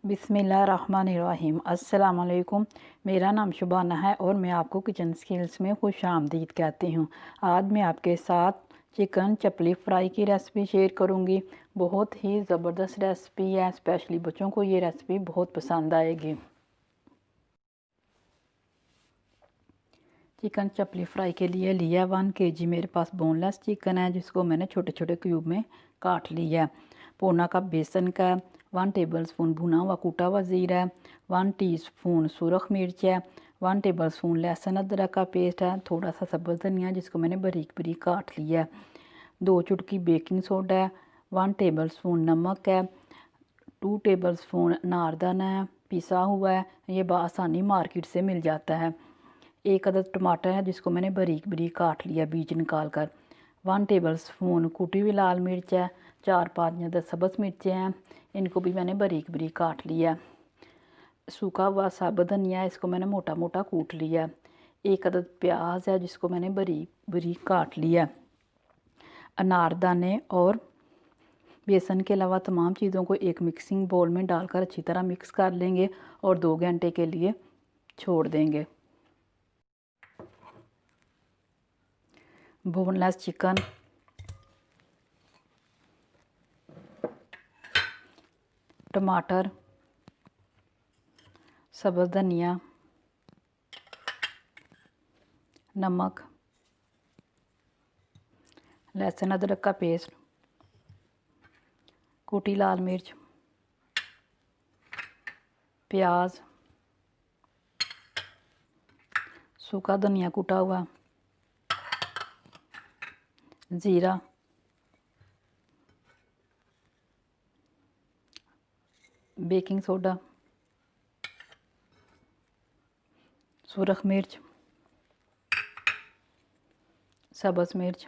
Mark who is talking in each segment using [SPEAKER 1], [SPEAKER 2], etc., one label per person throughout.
[SPEAKER 1] बिस्मिल्लाहिर्रहमानिर्रहीम। अस्सलाम वालेकुम। मेरा नाम शुबाना है और मैं आपको किचन स्किल्स में खुश आमदीद कहती हूँ। आज मैं आपके साथ चिकन चपली फ्राई की रेसिपी शेयर करूँगी। बहुत ही ज़बरदस्त रेसिपी है, स्पेशली बच्चों को ये रेसिपी बहुत पसंद आएगी। चिकन चपली फ्राई के लिए लिया 1 kg मेरे पास बोनलेस चिकन है, जिसको मैंने छोटे छोटे क्यूब में काट लिया है। पौना कप बेसन का, 1 टेबलस्पून भुना हुआ कूटा हुआ ज़ीरा है, 1 टीस्पून सुरख मिर्च है, 1 टेबलस्पून लहसुन अदरक का पेस्ट है, थोड़ा सा सब्ज़ धनिया जिसको मैंने बारीक बारीक काट लिया है, 2 चुटकी बेकिंग सोडा है, 1 टेबलस्पून नमक है, 2 टेबलस्पून अनारदाना है पिसा हुआ है, ये बआसानी मार्केट से मिल जाता है। 1 अदद टमाटर है जिसको मैंने बारीक बारीक काट लिया बीज निकाल कर, 1 टेबलस्पून कुटी हुई लाल मिर्च है, 4-5 अदद सब्ज़ मिर्चें हैं, इनको भी मैंने बारीक बारीक काट लिया। सूखा हुआ साबुत धनिया है, इसको मैंने मोटा मोटा कूट लिया। 1 अदद प्याज है जिसको मैंने बारीक बारीक काट लिया। अनारदाने और बेसन के अलावा तमाम चीज़ों को एक मिक्सिंग बोल में डालकर अच्छी तरह मिक्स कर लेंगे और 2 घंटे के लिए छोड़ देंगे। बोनलेस चिकन, टमाटर, सब्ज़ धनिया, नमक, लहसुन अदरक का पेस्ट, कुटी लाल मिर्च, प्याज, सूखा धनिया कूटा हुआ, ज़ीरा, बेकिंग सोडा, सुरख मिर्च, सब्ज़ मिर्च,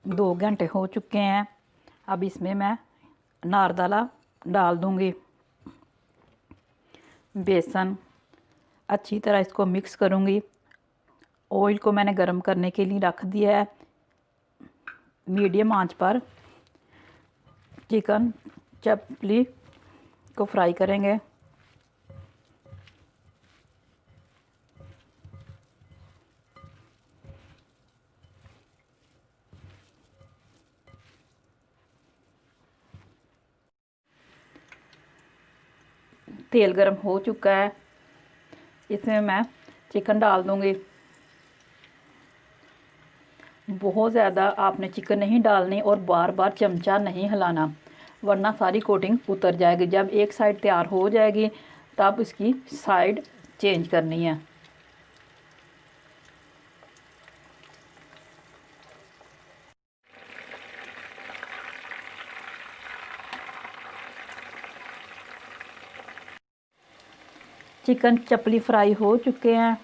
[SPEAKER 1] दो घंटे हो चुके हैं। अब इसमें मैं अनारदाना डाल दूंगी, बेसन, अच्छी तरह इसको मिक्स करूंगी। ऑयल को मैंने गरम करने के लिए रख दिया है। मीडियम आंच पर चिकन चपली को फ्राई करेंगे। तेल गरम हो चुका है, इसमें मैं चिकन डाल दूंगी। बहुत ज़्यादा आपने चिकन नहीं डालनी और बार बार चमचा नहीं हिलाना, वरना सारी कोटिंग उतर जाएगी। जब एक साइड तैयार हो जाएगी तब इसकी साइड चेंज करनी है। चिकन चपली फ्राई हो चुके हैं।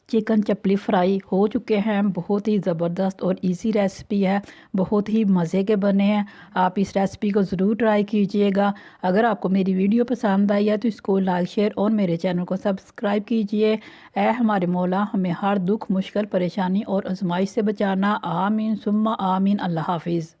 [SPEAKER 1] चिकन चपली फ्राई हो चुके हैं। बहुत ही ज़बरदस्त और इजी रेसिपी है, बहुत ही मज़े के बने हैं। आप इस रेसिपी को ज़रूर ट्राई कीजिएगा। अगर आपको मेरी वीडियो पसंद आई है तो इसको लाइक शेयर और मेरे चैनल को सब्सक्राइब कीजिए। ऐ हमारे मौला हमें हर दुख मुश्किल परेशानी और आजमाइश से बचाना। आमीन सुम्मा आमीन। अल्लाह हाफिज़।